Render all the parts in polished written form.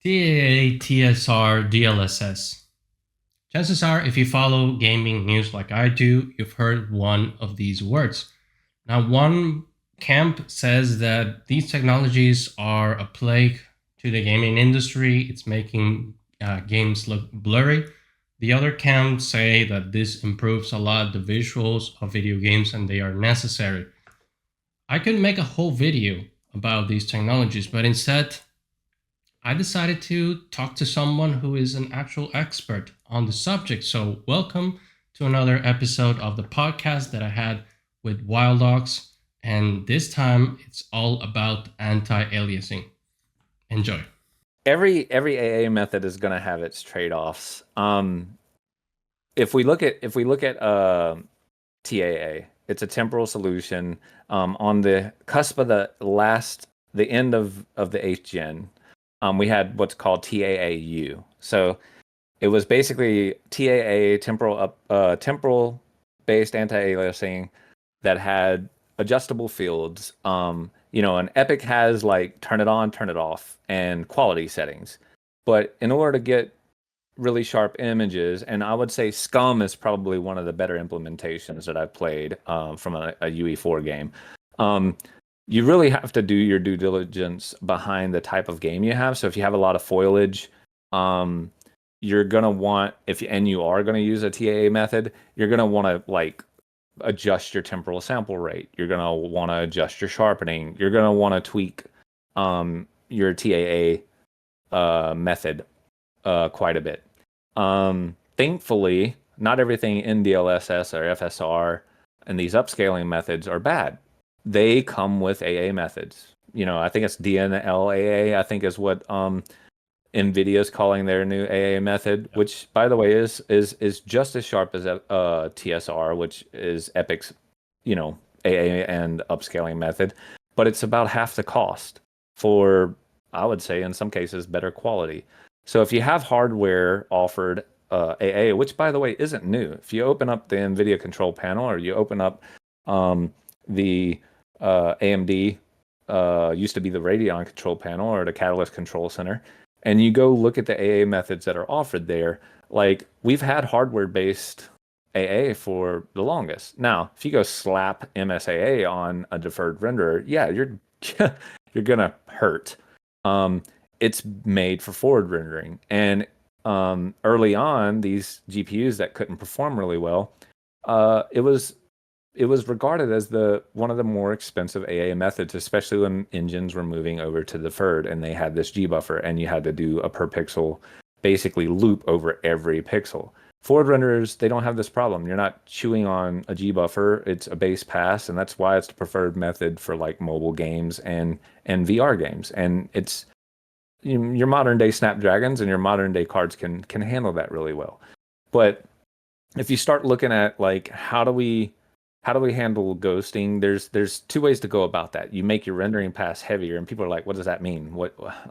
TAA, TSR, DLSS. Chances are, if you follow gaming news like I do, you've heard one of these words. Now, one camp says that these technologies are a plague to the gaming industry. It's making games look blurry. The other camp say that this improves a lot the visuals of video games and they are necessary. I could make a whole video about these technologies, but instead, I decided to talk to someone who is an actual expert on the subject. So, welcome to another episode of the podcast that I had with WildOx. And this time it's all about anti aliasing. Enjoy. Every AA method is going to have its trade-offs. If we look at TAA, it's a temporal solution on the cusp of the end of the eighth gen. We had what's called TAAU. So it was basically TAA temporal based anti-aliasing that had adjustable fields. And Epic has like turn it on, turn it off, and quality settings. But in order to get really sharp images, and I would say Scum is probably one of the better implementations that I've played from a UE4 game. You really have to do your due diligence behind the type of game you have. So if you have a lot of foliage, you're gonna want and you are gonna use a TAA method, you're gonna want to like adjust your temporal sample rate. You're gonna want to adjust your sharpening. You're gonna want to tweak your TAA method quite a bit. Thankfully, not everything in DLSS or FSR and these upscaling methods are bad. They come with AA methods. I think it's DNLAA, I think is what NVIDIA's calling their new AA method, which by the way is just as sharp as TSR, which is Epic's, AA and upscaling method, but it's about half the cost for, I would say, in some cases, better quality. So if you have hardware offered AA, which by the way isn't new, if you open up the NVIDIA control panel or you open up the AMD, used to be the Radeon control panel or the Catalyst Control Center, and you go look at the AA methods that are offered there, like we've had hardware-based AA for the longest. Now, if you go slap MSAA on a deferred renderer, yeah, you're you're gonna hurt. It's made for forward rendering, and early on, these GPUs that couldn't perform really well, it was regarded as one of the more expensive AA methods, especially when engines were moving over to deferred and they had this G buffer and you had to do a per pixel basically loop over every pixel. Forward renderers, they don't have this problem. You're not chewing on a G buffer. It's a base pass, and that's why it's the preferred method for like mobile games and VR games. And it's your modern day Snapdragons and your modern day cards can handle that really well. But if you start looking at like how do we handle ghosting? There's two ways to go about that. You make your rendering pass heavier, and people are like, "What does that mean?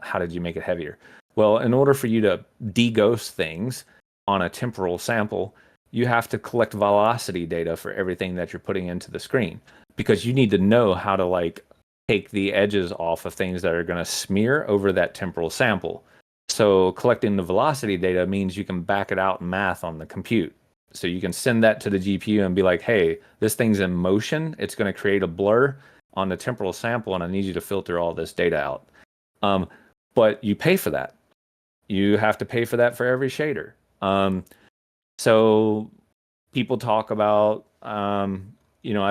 How did you make it heavier?" Well, in order for you to de-ghost things on a temporal sample, you have to collect velocity data for everything that you're putting into the screen, because you need to know how to like take the edges off of things that are going to smear over that temporal sample. So collecting the velocity data means you can back it out in math on the compute. So you can send that to the GPU and be like, hey, this thing's in motion. It's going to create a blur on the temporal sample, and I need you to filter all this data out. But you pay for that. You have to pay for that for every shader. So people talk about, I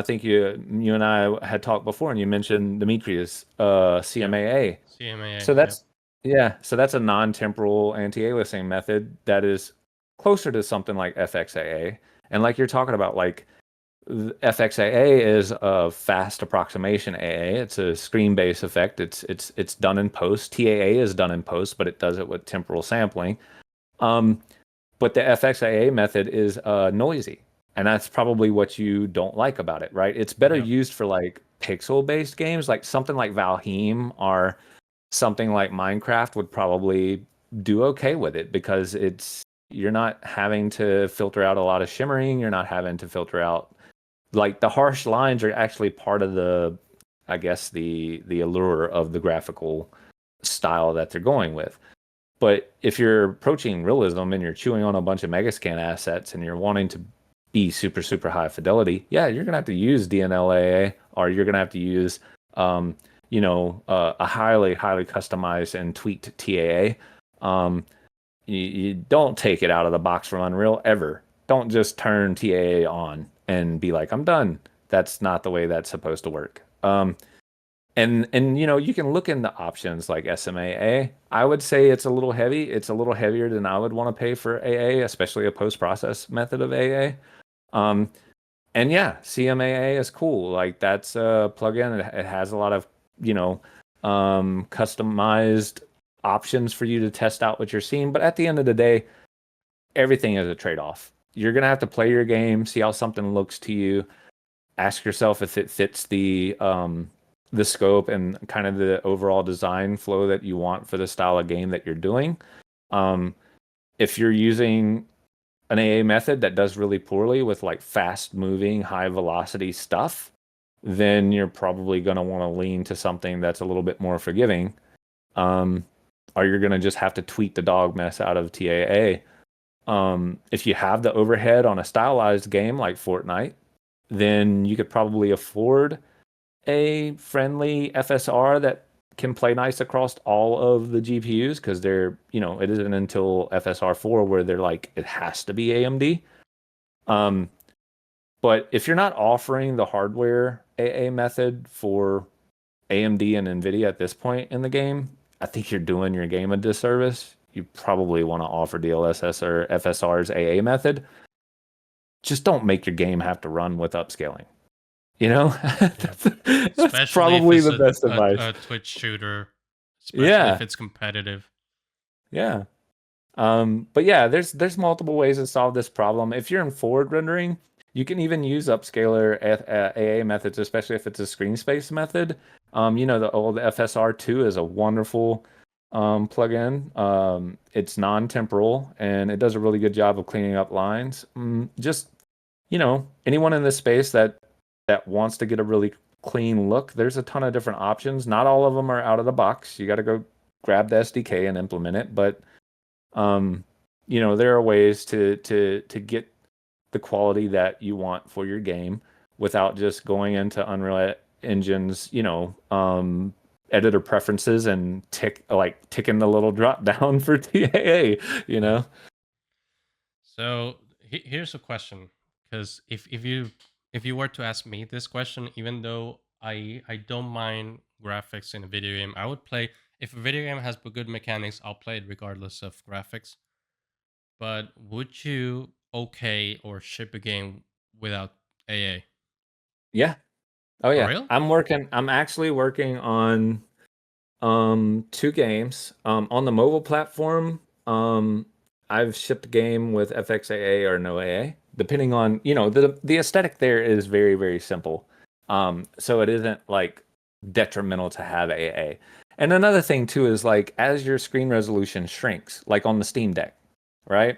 think you and I had talked before, and you mentioned Demetrius CMAA. CMAA. So that's a non-temporal anti-aliasing method that is closer to something like FXAA. And like you're talking about, like FXAA is a fast approximation AA. It's a screen-based effect. It's done in post. TAA is done in post, but it does it with temporal sampling. But the FXAA method is noisy, and that's probably what you don't like about it, right? It's better used for like pixel-based games, like something like Valheim or something like Minecraft would probably do okay with it, because you're not having to filter out a lot of shimmering. You're not having to filter out, like, the harsh lines are actually part of the allure of the graphical style that they're going with. But if you're approaching realism and you're chewing on a bunch of Megascan assets and you're wanting to be super, super high fidelity, yeah, you're gonna have to use DNLAA, or you're gonna have to use a highly, highly customized and tweaked TAA. You don't take it out of the box from Unreal ever. Don't just turn TAA on and be like, I'm done. That's not the way that's supposed to work. And you can look into options like SMAA. I would say it's a little heavy. It's a little heavier than I would want to pay for AA, especially a post-process method of AA. And yeah, CMAA is cool. Like that's a plugin. It has a lot of, customized options for you to test out what you're seeing. But at the end of the day, everything is a trade-off. You're gonna have to play your game, see how something looks to you, ask yourself if it fits the scope and kind of the overall design flow that you want for the style of game that you're doing. If you're using an AA method that does really poorly with like fast moving, high velocity stuff, then you're probably going to want to lean to something that's a little bit more forgiving. Or you're going to just have to tweak the dog mess out of TAA. If you have the overhead on a stylized game like Fortnite, then you could probably afford a friendly FSR that can play nice across all of the GPUs because it isn't until FSR 4 where they're like, it has to be AMD. But if you're not offering the hardware AA method for AMD and NVIDIA at this point in the game, I think you're doing your game a disservice. You probably want to offer DLSS or FSR's AA method. Just don't make your game have to run with upscaling. That's Especially if probably it's the best advice. a Twitch shooter, especially Yeah, if it's competitive. yeah. But yeah, there's multiple ways to solve this problem. If you're in forward rendering, you can even use upscaler AA methods, especially if it's a screen space method. The old FSR2 is a wonderful plugin. It's non-temporal and it does a really good job of cleaning up lines. Just anyone in this space that wants to get a really clean look, there's a ton of different options. Not all of them are out of the box. You got to go grab the SDK and implement it, but there are ways to get the quality that you want for your game without just going into Unreal Engine's, editor preferences and ticking the little drop down for TAA. So here's a question, because if you were to ask me this question, even though I don't mind graphics in a video game, I would play. If a video game has good mechanics, I'll play it regardless of graphics. But would you or ship a game without AA? Yeah. Oh For yeah. real? I'm actually working on two games. On the mobile platform, I've shipped a game with FXAA or no AA, depending on, the aesthetic there is very, very simple. So it isn't like detrimental to have AA. And another thing too is like as your screen resolution shrinks, like on the Steam Deck, right?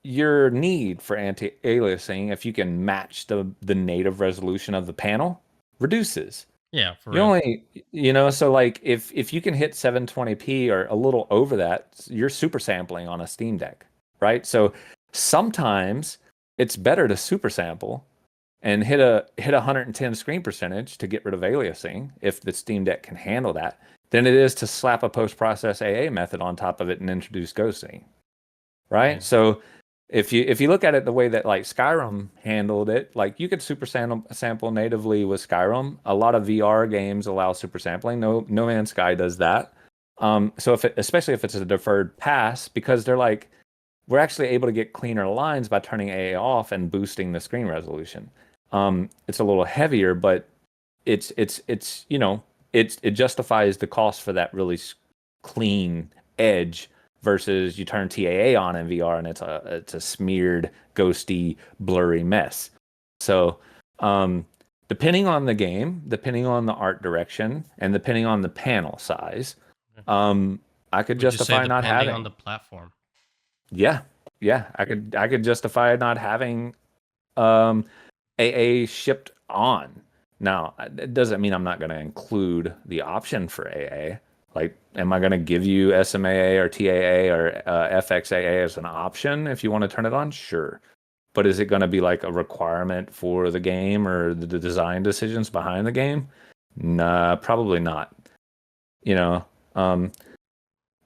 Your need for anti-aliasing, if you can match the native resolution of the panel, reduces. Yeah, for You real. only, so like if you can hit 720p or a little over that, you're super sampling on a Steam Deck, right? So sometimes it's better to super sample and hit a 110 screen percentage to get rid of aliasing if the Steam Deck can handle that, than it is to slap a post-process AA method on top of it and introduce ghosting, right? Yeah. So if you look at it the way that like Skyrim handled it, like you could super sample natively with Skyrim. A lot of VR games allow super sampling. No Man's Sky does that. So especially if it's a deferred pass, because they're like, we're actually able to get cleaner lines by turning AA off and boosting the screen resolution. It's a little heavier, but it justifies the cost for that really clean edge versus you turn TAA on in VR and it's a smeared, ghosty, blurry mess. So, depending on the game, depending on the art direction, and depending on the panel size, I could Would you say justify not depending on having. the platform? Yeah, yeah, I could justify not having AA shipped on. Now, it doesn't mean I'm not going to include the option for AA. Like, am I going to give you SMAA or TAA or FXAA as an option if you want to turn it on? Sure. But is it going to be like a requirement for the game or the design decisions behind the game? Nah, probably not. You know, um,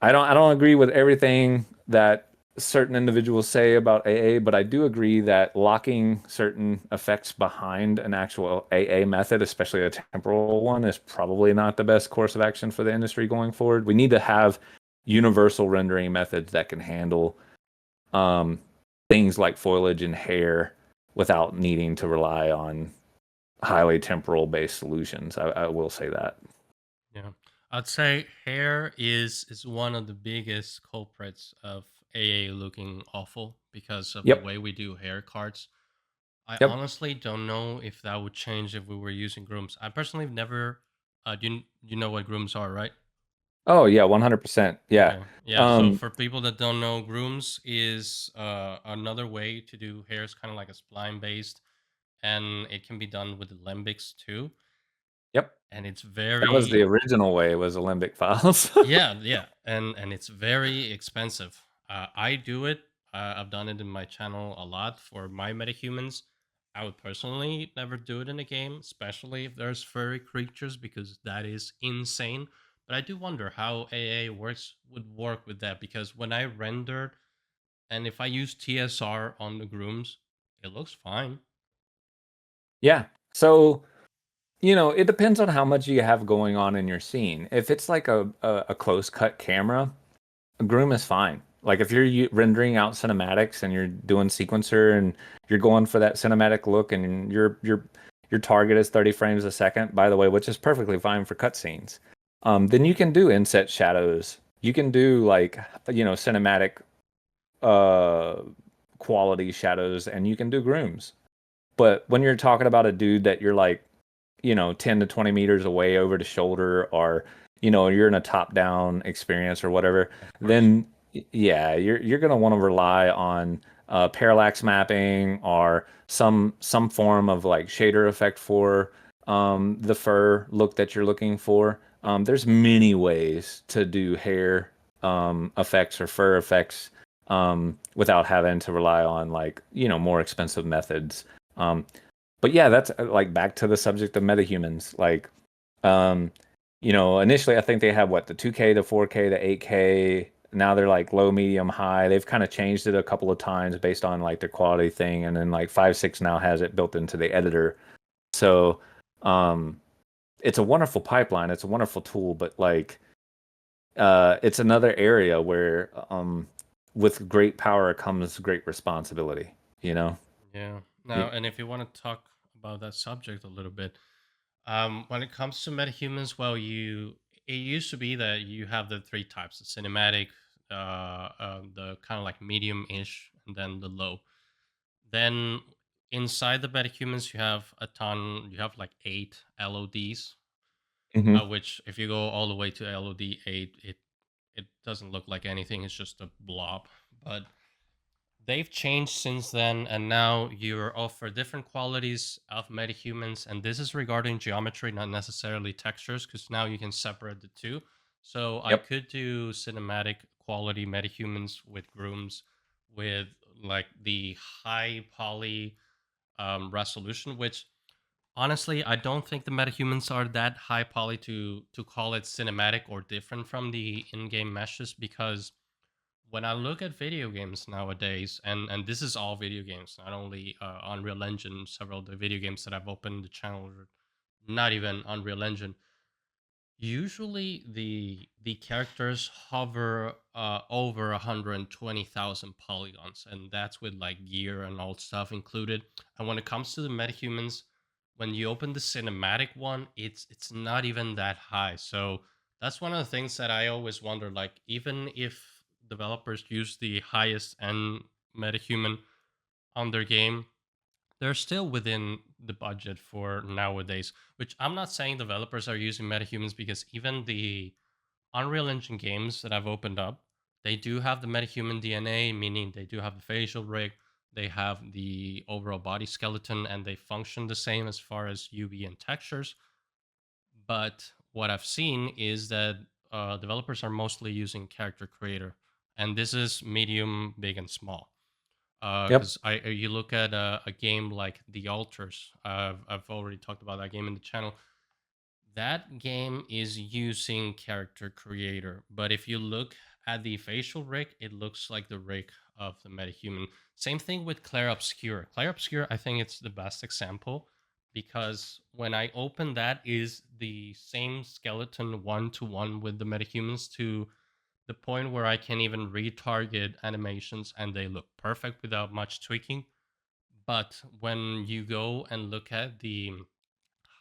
I don't agree with everything that certain individuals say about AA, but I do agree that locking certain effects behind an actual AA method, especially a temporal one, is probably not the best course of action for the industry going forward. We need to have universal rendering methods that can handle um, things like foliage and hair without needing to rely on highly temporal based solutions. I will say that. Yeah, I'd say hair is one of the biggest culprits of AA looking awful because of the Yep. way we do hair cards. I Yep. honestly don't know if that would change if we were using grooms. I personally have never. You know what grooms are, right? Oh yeah, 100%. Yeah. Okay. Yeah. So Um, for people that don't know, grooms is another way to do hairs, kind of like a spline based, and it can be done with the limbics too. yep. And it's That was the very original way was Alembic files. yeah, and it's very expensive. I do it. I've done it in my channel a lot for my metahumans. I would personally never do it in a game, especially if there's furry creatures, because that is insane. But I do wonder how AA works would work with that, because when I rendered and if I use TSR on the grooms, it looks fine. Yeah. So, it depends on how much you have going on in your scene. If it's like a close cut camera, a groom is fine. Like if you're rendering out cinematics and you're doing sequencer and you're going for that cinematic look and your target is 30 frames a second, by the way, which is perfectly fine for cutscenes. Then you can do inset shadows. You can do like cinematic uh quality shadows and you can do grooms. But when you're talking about a dude that you're like, 10 to 20 meters away over the shoulder, or, you're in a top down experience or whatever, Of course. then yeah, you're going to want to rely on parallax mapping or some form of like shader effect for the fur look that you're looking for. There's many ways to do hair effects or fur effects without having to rely on like, more expensive methods. Um, but yeah, that's like back to the subject of metahumans. Like, um, initially I think they had what the 2K, the 4K, the 8K. Now they're like low, medium, high. They've kind of changed it a couple of times based on like their quality thing, and then like 5.6 now has it built into the editor. So, um, it's a wonderful pipeline. It's a wonderful tool, but like, it's another area where, with great power comes great responsibility. You know? Yeah. Now, Y- and if you want to talk about that subject a little bit, when it comes to metahumans, well, it used to be that you have the three types: the cinematic, the kind of like medium-ish, and then the low. Then inside the metahumans, you have a ton. You have like 8 LODs, Mhm. which if you go all the way to LOD 8, it doesn't look like anything. It's just a blob. But they've changed since then, and now you're offered different qualities of metahumans, and this is regarding geometry, not necessarily textures, because now you can separate the two. So I Yep. could do cinematic quality metahumans with grooms, with like the high poly resolution, which honestly I don't think the metahumans are that high poly to call it cinematic or different from the in-game meshes, because when I look at video games nowadays, and this is all video games, not only Unreal Engine, several of the video games that I've opened the channel, are not even Unreal Engine. Usually, the characters hover over 120,000 polygons, and that's with like gear and all stuff included. And when it comes to the metahumans, when you open the cinematic one, it's not even that high. So that's one of the things that I always wonder. Like, even if developers use the highest end metahuman on their game, they're still within the budget for nowadays, which I'm not saying developers are using metahumans, because even the Unreal Engine games that I've opened up, they do have the metahuman DNA, meaning they do have the facial rig, they have the overall body skeleton, and they function the same as far as UV and textures. But what I've seen is that developers are mostly using character creator, and this is medium, big, and small. Yep. Because you look at a game like The Altars. I've already talked about that game in the channel. That game is using character creator, but if you look at the facial rig, it looks like the rig of the metahuman. Same thing with Claire Obscure. Claire Obscure, I think it's the best example because when I open that is the same skeleton one to one with the metahumans to the point where I can even retarget animations and they look perfect without much tweaking. But when you go and look at the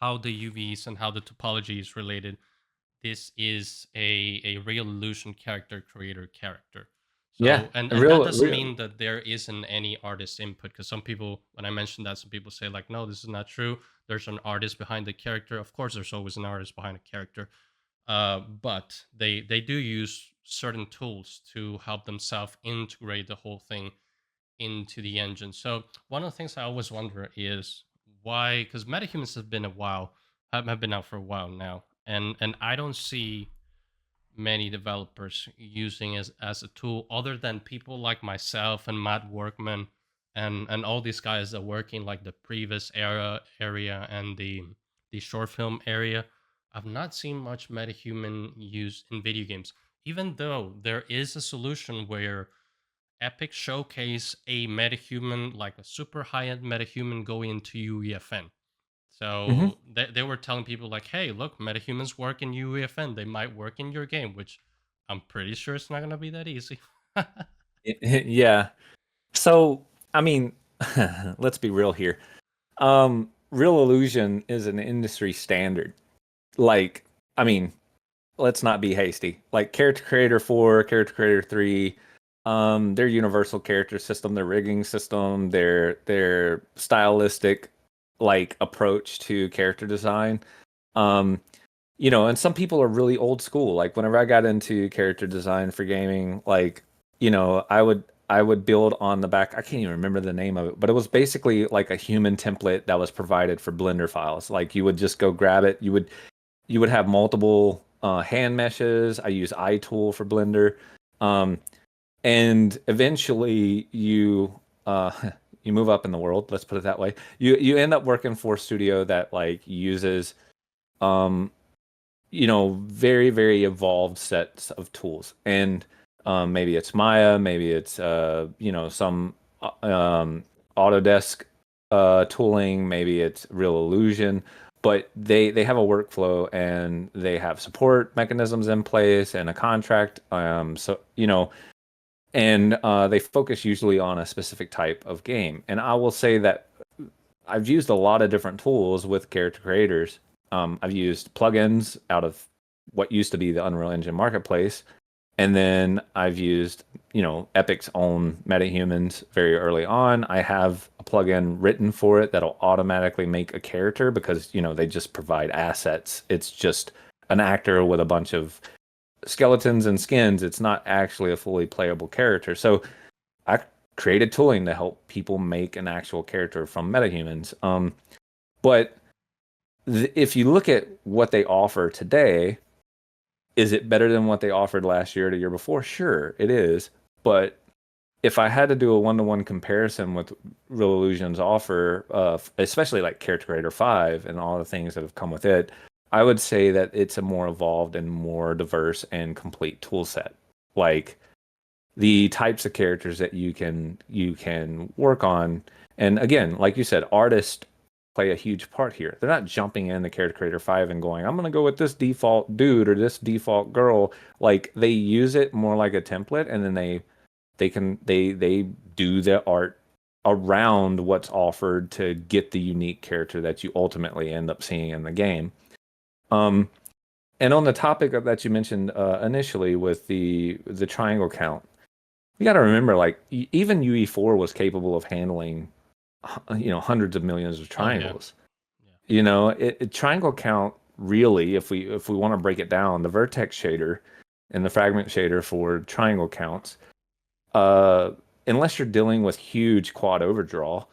how the UVs and how the topology is related, this is a real illusion character creator character. Yeah. So and that Real, doesn't real. mean that there isn't any artist input because some people when I mentioned that some people say like no this is not true. There's an artist behind the character. Of course there's always an artist behind a character. But they do use certain tools to help themselves integrate the whole thing into the engine. So one of the things I always wonder is why, because metahumans have been a while, have been out for a while now, and I don't see many developers using as a tool other than people like myself and Matt Workman and all these guys that work in like the previous area and the short film area. I've not seen much metahuman used in video games, even though there is a solution where Epic showcase a metahuman, like a super high-end metahuman going into UEFN. Hmm. So they were telling people like, hey, look, metahumans work in UEFN. They might work in your game, which I'm pretty sure it's not going to be that easy. Yeah. So, I mean, let's be real here. Real illusion is an industry standard. Like, I mean, let's not be hasty. Like Character Creator 4, Character Creator 3, their universal character system, their rigging system, their stylistic like approach to character design. Um, and some people are really old school. Like whenever I got into character design for gaming, like, I would build on the back. I can't even remember the name of it, but it was basically like a human template that was provided for Blender files. Like you would just go grab it. You would have multiple hand meshes. I use iTool for Blender, um, and eventually uh, you move up in the world. Let's put it that way. You end up working for a studio that like uses um, very, very evolved sets of tools. And maybe it's Maya, maybe it's some Autodesk tooling, maybe it's Real Illusion, but they have a workflow and they have support mechanisms in place and a contract. And they focus usually on a specific type of game. And I will say that I've used a lot of different tools with character creators. I've used plugins out of what used to be the Unreal Engine marketplace, and then I've used Epic's own MetaHumans very early on. I have a plugin written for it that'll automatically make a character because they just provide assets. It's just an actor with a bunch of skeletons and skins. It's not actually a fully playable character. So I created tooling to help people make an actual character from MetaHumans. But if you look at what they offer today, is it better than what they offered last year or the year before? Sure, it is. But if I had to do a one-to-one comparison with Real Illusion's offer, especially like Character Creator 5 and all the things that have come with it, I would say that it's a more evolved and more diverse and complete tool set. Like the types of characters that you can work on. And again, like you said, artists play a huge part here. They're not jumping in the Character Creator 5 and going, I'm gonna go with this default dude or this default girl. Like they use it more like a template and then they do the art around what's offered to get the unique character that you ultimately end up seeing in the game. Um, and on the topic of that you mentioned initially with the triangle count, you got to remember, like even UE4 was capable of handling, hundreds of millions of Oh yeah, triangles. yeah. Triangle count really, if we want to break it down, the vertex shader and the fragment shader for triangle counts, uh, unless you're dealing with huge quad overdraw,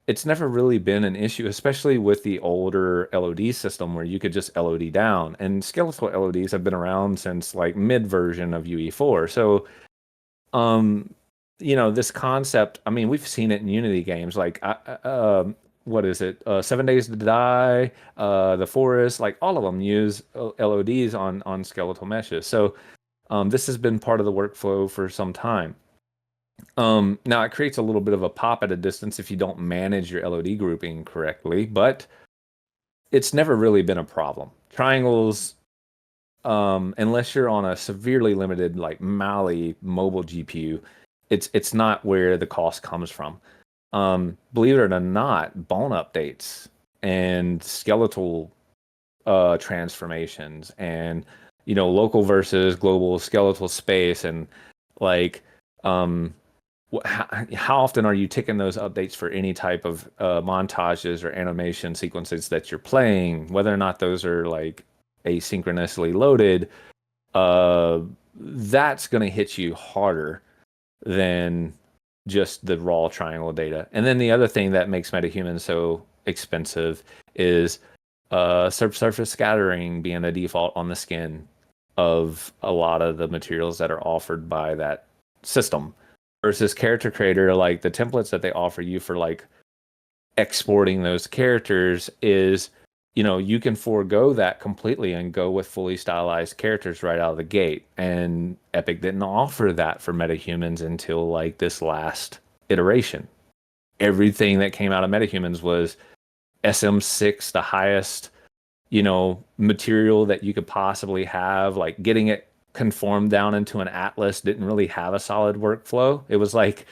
it's never really been an issue, especially with the older LOD system where you could just LOD down. And skeletal LODs have been around since like mid version of UE4. So, um, this concept, I mean, we've seen it in Unity games, like, what is it? 7 Days to Die, The Forest, like all of them use LODs on skeletal meshes. So, this has been part of the workflow for some time. Now it creates a little bit of a pop at a distance if you don't manage your LOD grouping correctly, but it's never really been a problem. Triangles, unless you're on a severely limited like Mali mobile GPU, it's not where the cost comes from. Believe it or not, bone updates and skeletal transformations and local versus global skeletal space and like how often are you taking those updates for any type of montages or animation sequences that you're playing, whether or not those are like asynchronously loaded? That's going to hit you harder than just the raw triangle data. And then the other thing that makes Metahumans so expensive is surface scattering being the default on the skin of a lot of the materials that are offered by that system versus character creator. Like the templates that they offer you for like exporting those characters is, you can forego that completely and go with fully stylized characters right out of the gate. And Epic didn't offer that for Metahumans until like this last iteration. Everything that came out of Metahumans was SM6, the highest, material that you could possibly have. Like getting it conformed down into an atlas didn't really have a solid workflow. It was like,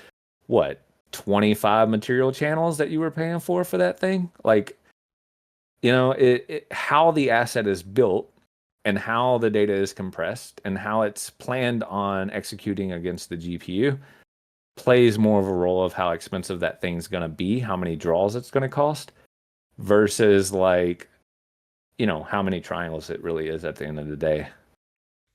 what, 25 material channels that you were paying for that thing? Like, how the asset is built and how the data is compressed and how it's planned on executing against the GPU plays more of a role of how expensive that thing's going to be, how many draws it's going to cost, versus like, how many triangles it really is at the end of the day.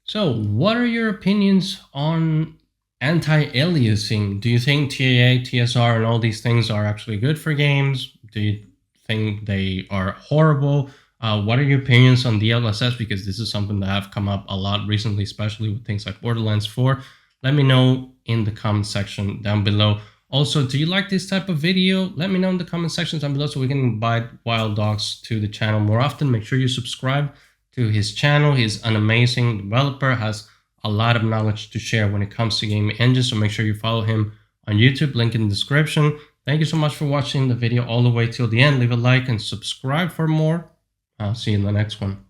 So, what are your opinions on anti-aliasing? Do you think TAA, TSR, and all these things are actually good for games? Do you think they are horrible? What are your opinions on DLSS? Because this is something that have come up a lot recently, especially with things like Borderlands 4. Let me know in the comment section down below. Also, do you like this type of video? Let me know in the comment sections down below so we can invite WildOx to the channel more often. Make sure you subscribe to his channel. He's an amazing developer, has a lot of knowledge to share when it comes to gaming engines, so make sure you follow him on YouTube, link in the description. Thank you so much for watching the video all the way till the end. Leave a like and subscribe for more. I'll see you in the next one.